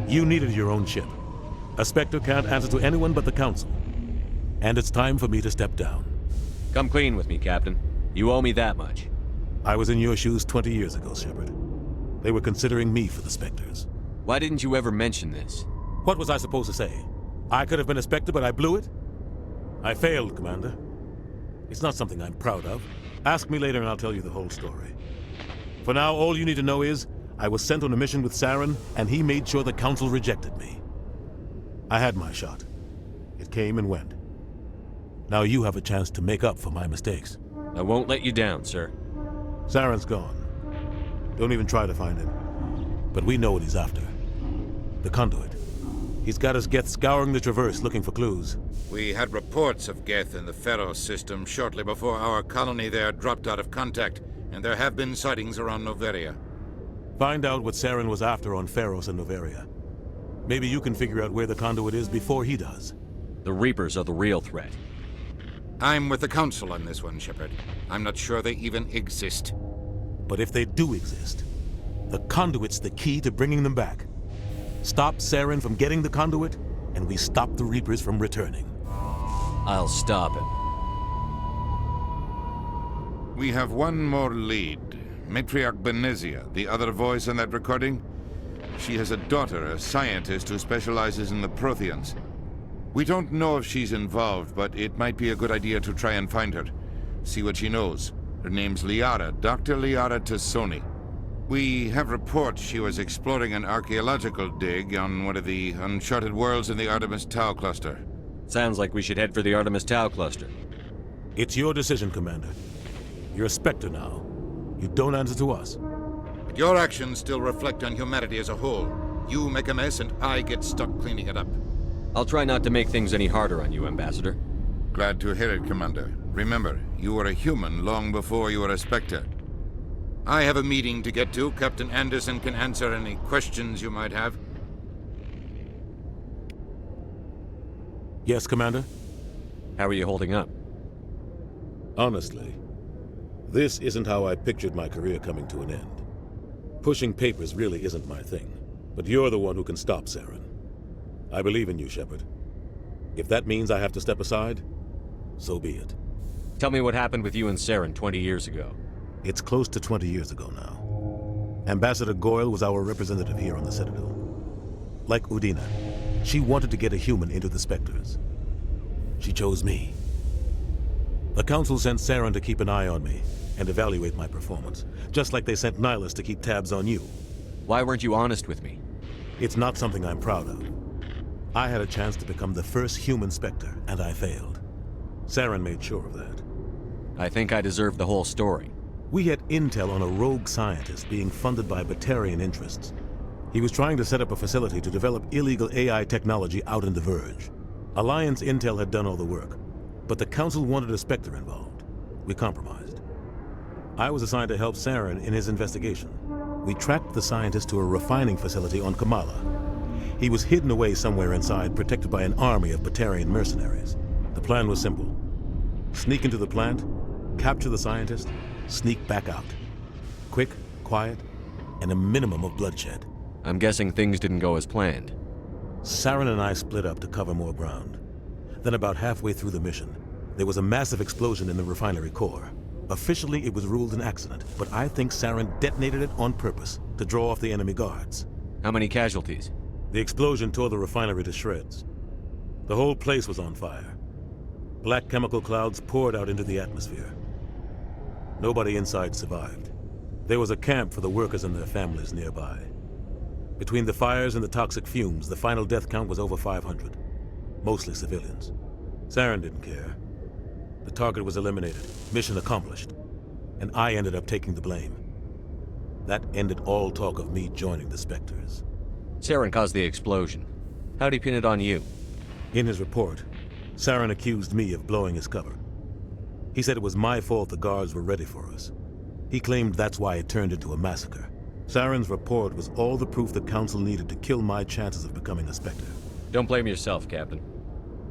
Speaker 12: You needed your own ship. A Spectre can't answer to anyone but the Council. And it's time for me to step down.
Speaker 4: Come clean with me, Captain. You owe me that much.
Speaker 12: I was in your shoes 20 years ago, Shepard. They were considering me for the Spectres.
Speaker 4: Why didn't you ever mention this?
Speaker 12: What was I supposed to say? I could have been a Spectre, but I blew it? I failed, Commander. It's not something I'm proud of. Ask me later and I'll tell you the whole story. For now, all you need to know is, I was sent on a mission with Saren, and he made sure the Council rejected me. I had my shot. It came and went. Now you have a chance to make up for my mistakes.
Speaker 4: I won't let you down, sir.
Speaker 12: Saren's gone. Don't even try to find him. But we know what he's after. The conduit. He's got us Geth scouring the Traverse looking for clues.
Speaker 11: We had reports of Geth in the Pharos system shortly before our colony there dropped out of contact, and there have been sightings around Noveria.
Speaker 12: Find out what Saren was after on Pharos and Noveria. Maybe you can figure out where the conduit is before he does.
Speaker 4: The Reapers are the real threat.
Speaker 11: I'm with the Council on this one, Shepard. I'm not sure they even exist.
Speaker 12: But if they do exist, the conduit's the key to bringing them back. Stop Saren from getting the conduit, and we stop the Reapers from returning.
Speaker 4: I'll stop him.
Speaker 11: We have one more lead. Matriarch Benezia, the other voice on that recording. She has a daughter, a scientist who specializes in the Protheans. We don't know if she's involved, but it might be a good idea to try and find her. See what she knows. Her name's Liara, Dr. Liara Tassoni. We have reports she was exploring an archaeological dig on one of the uncharted worlds in the Artemis Tau cluster.
Speaker 4: Sounds like we should head for the Artemis Tau cluster.
Speaker 12: It's your decision, Commander. You're a Spectre now. You don't answer to us.
Speaker 11: But your actions still reflect on humanity as a whole. You make a mess and I get stuck cleaning it up.
Speaker 4: I'll try not to make things any harder on you, Ambassador.
Speaker 11: Glad to hear it, Commander. Remember, you were a human long before you were a Spectre. I have a meeting to get to. Captain Anderson can answer any questions you might have.
Speaker 12: Yes, Commander?
Speaker 4: How are you holding up?
Speaker 12: Honestly, this isn't how I pictured my career coming to an end. Pushing papers really isn't my thing. But you're the one who can stop Saren. I believe in you, Shepard. If that means I have to step aside, so be it.
Speaker 4: Tell me what happened with you and Saren 20 years ago.
Speaker 12: It's close to 20 years ago now. Ambassador Goyle was our representative here on the Citadel. Like Udina, she wanted to get a human into the Spectres. She chose me. The Council sent Saren to keep an eye on me and evaluate my performance, just like they sent Nihilus to keep tabs on you.
Speaker 4: Why weren't you honest with me?
Speaker 12: It's not something I'm proud of. I had a chance to become the first human Spectre, and I failed. Saren made sure of that.
Speaker 4: I think I deserve the whole story.
Speaker 12: We had intel on a rogue scientist being funded by Batarian interests. He was trying to set up a facility to develop illegal AI technology out in the Verge. Alliance intel had done all the work, but the Council wanted a Spectre involved. We compromised. I was assigned to help Saren in his investigation. We tracked the scientist to a refining facility on Kamala. He was hidden away somewhere inside, protected by an army of Batarian mercenaries. The plan was simple. Sneak into the plant, capture the scientist, sneak back out. Quick, quiet, and a minimum of bloodshed.
Speaker 4: I'm guessing things didn't go as planned.
Speaker 12: Saren and I split up to cover more ground. Then about halfway through the mission, there was a massive explosion in the refinery core. Officially, it was ruled an accident, but I think Saren detonated it on purpose to draw off the enemy guards.
Speaker 4: How many casualties?
Speaker 12: The explosion tore the refinery to shreds. The whole place was on fire. Black chemical clouds poured out into the atmosphere. Nobody inside survived. There was a camp for the workers and their families nearby. Between the fires and the toxic fumes, the final death count was over 500. Mostly civilians. Saren didn't care. The target was eliminated, mission accomplished, and I ended up taking the blame. That ended all talk of me joining the Spectres.
Speaker 4: Saren caused the explosion. How'd he pin it on you?
Speaker 12: In his report, Saren accused me of blowing his cover. He said it was my fault the guards were ready for us. He claimed that's why it turned into a massacre. Saren's report was all the proof the Council needed to kill my chances of becoming a Spectre.
Speaker 4: Don't blame yourself, Captain.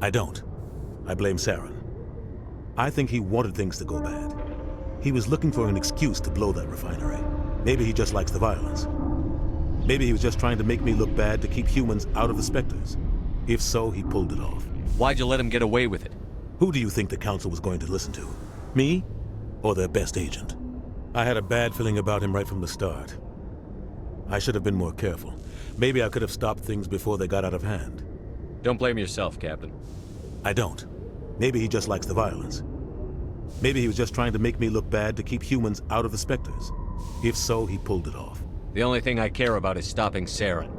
Speaker 12: I don't. I blame Saren. I think he wanted things to go bad. He was looking for an excuse to blow that refinery. Maybe he just likes the violence. Maybe he was just trying to make me look bad to keep humans out of the Spectres. If so, he pulled it off.
Speaker 4: Why'd you let him get away with it?
Speaker 12: Who do you think the Council was going to listen to? Me? Or their best agent? I had a bad feeling about him right from the start. I should have been more careful. Maybe I could have stopped things before they got out of hand.
Speaker 4: Don't blame yourself, Captain.
Speaker 12: I don't. Maybe he just likes the violence. Maybe he was just trying to make me look bad to keep humans out of the Spectres. If so, he pulled it off.
Speaker 4: The only thing I care about is stopping Saren.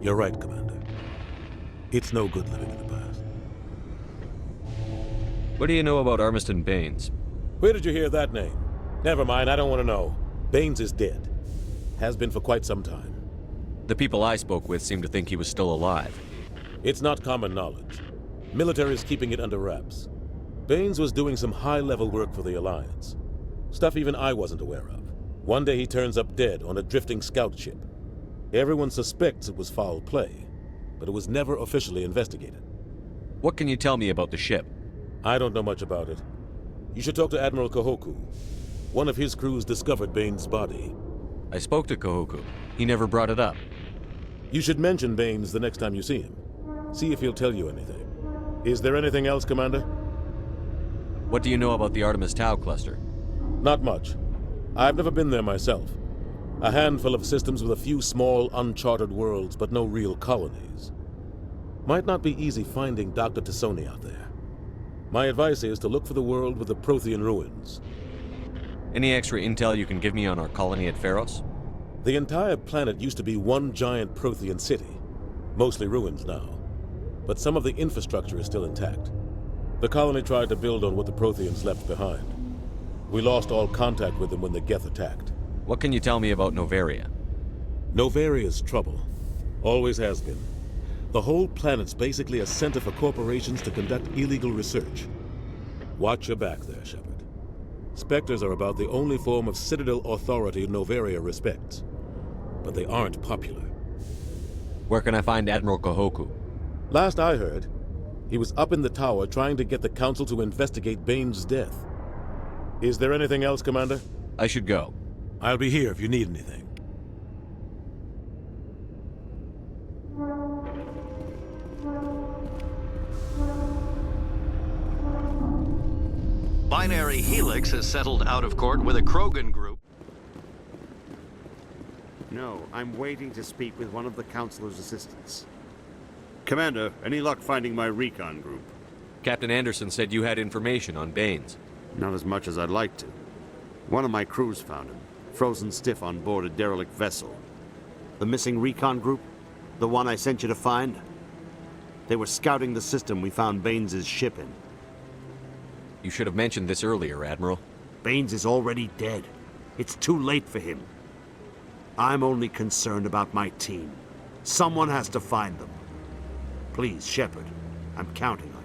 Speaker 12: You're right, Commander. It's no good living in the past.
Speaker 4: What do you know about Armistead Baines?
Speaker 12: Where did you hear that name? Never mind, I don't want to know. Baines is dead. Has been for quite some time.
Speaker 4: The people I spoke with seemed to think he was still alive.
Speaker 12: It's not common knowledge. Military is keeping it under wraps. Baines was doing some high-level work for the Alliance. Stuff even I wasn't aware of. One day he turns up dead on a drifting scout ship. Everyone suspects it was foul play, but it was never officially investigated.
Speaker 4: What can you tell me about the ship?
Speaker 12: I don't know much about it. You should talk to Admiral Kahoku. One of his crews discovered Baines' body.
Speaker 4: I spoke to Kahoku. He never brought it up.
Speaker 12: You should mention Baines the next time you see him. See if he'll tell you anything. Is there anything else, Commander?
Speaker 4: What do you know about the Artemis Tau cluster?
Speaker 12: Not much. I've never been there myself. A handful of systems with a few small, uncharted worlds, but no real colonies. Might not be easy finding Dr. Tassoni out there. My advice is to look for the world with the Prothean ruins.
Speaker 4: Any extra intel you can give me on our colony at Pharos?
Speaker 12: The entire planet used to be one giant Prothean city. Mostly ruins now. But some of the infrastructure is still intact. The colony tried to build on what the Protheans left behind. We lost all contact with them when the Geth attacked.
Speaker 4: What can you tell me about Novaria?
Speaker 12: Novaria's trouble. Always has been. The whole planet's basically a center for corporations to conduct illegal research. Watch your back there, Shepard. Spectres are about the only form of Citadel authority Novaria respects. But they aren't popular.
Speaker 4: Where can I find Admiral Kahoku?
Speaker 12: Last I heard, he was up in the tower trying to get the Council to investigate Baines' death. Is there anything else, Commander?
Speaker 4: I should go.
Speaker 12: I'll be here if you need anything.
Speaker 2: Binary Helix has settled out of court with a Krogan group.
Speaker 14: No, I'm waiting to speak with one of the Councilor's assistants. Commander, any luck finding my recon group?
Speaker 4: Captain Anderson said you had information on Baines.
Speaker 14: Not as much as I'd like to. One of my crews found him, frozen stiff on board a derelict vessel. The missing recon group? The one I sent you to find? They were scouting the system we found Baines' ship in.
Speaker 4: You should have mentioned this earlier, Admiral.
Speaker 14: Baines is already dead. It's too late for him. I'm only concerned about my team. Someone has to find them. Please, Shepard, I'm counting on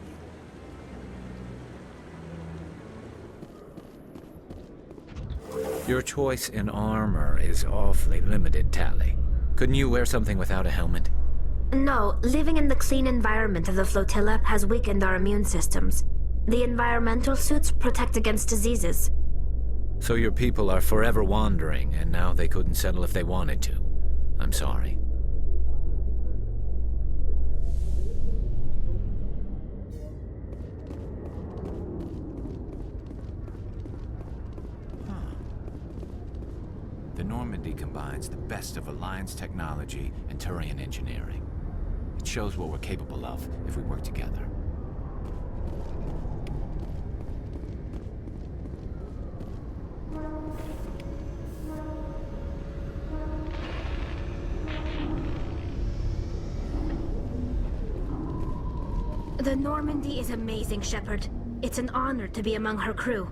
Speaker 14: you.
Speaker 9: Your choice in armor is awfully limited, Tali. Couldn't you wear something without a helmet?
Speaker 10: No, living in the clean environment of the flotilla has weakened our immune systems. The environmental suits protect against diseases.
Speaker 9: So your people are forever wandering, and now they couldn't settle if they wanted to. I'm sorry. The Normandy combines the best of Alliance technology and Turian engineering. It shows what we're capable of if we work together.
Speaker 10: The Normandy is amazing, Shepard. It's an honor to be among her crew.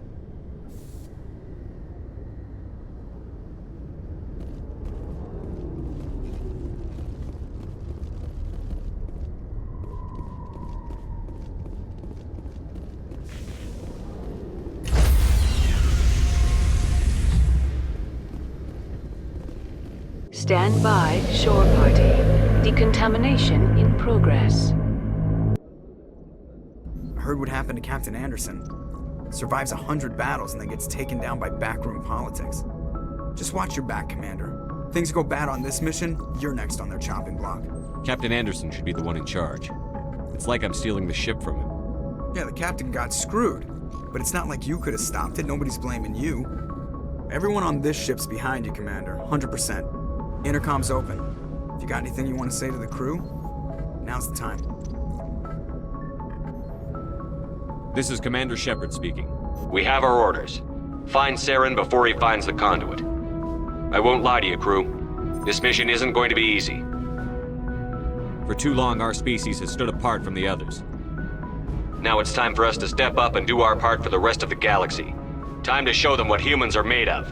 Speaker 3: Stand by, shore party. Decontamination in progress.
Speaker 5: Heard what happened to Captain Anderson. Survives 100 battles and then gets taken down by backroom politics. Just watch your back, Commander. Things go bad on this mission, you're next on their chopping block.
Speaker 4: Captain Anderson should be the one in charge. It's like I'm stealing the ship from him.
Speaker 5: Yeah, the captain got screwed. But it's not like you could have stopped it, nobody's blaming you. Everyone on this ship's behind you, Commander, 100%. Intercom's open. If you got anything you want to say to the crew, now's the time.
Speaker 4: This is Commander Shepard speaking. We have our orders. Find Saren before he finds the conduit. I won't lie to you, crew. This mission isn't going to be easy. For too long, our species has stood apart from the others. Now it's time for us to step up and do our part for the rest of the galaxy. Time to show them what humans are made of.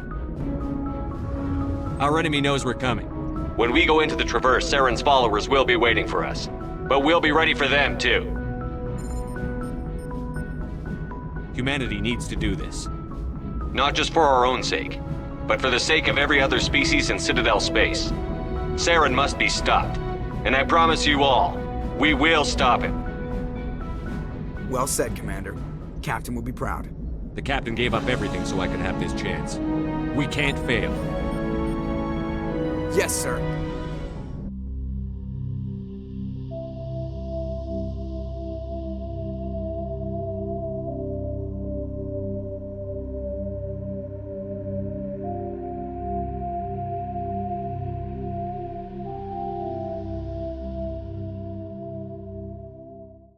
Speaker 4: Our enemy knows we're coming. When we go into the Traverse, Saren's followers will be waiting for us. But we'll be ready for them, too. Humanity needs to do this. Not just for our own sake, but for the sake of every other species in Citadel space. Saren must be stopped. And I promise you all, we will stop him.
Speaker 5: Well said, Commander. Captain will be proud.
Speaker 4: The captain gave up everything so I could have this chance. We can't fail.
Speaker 5: Yes, sir.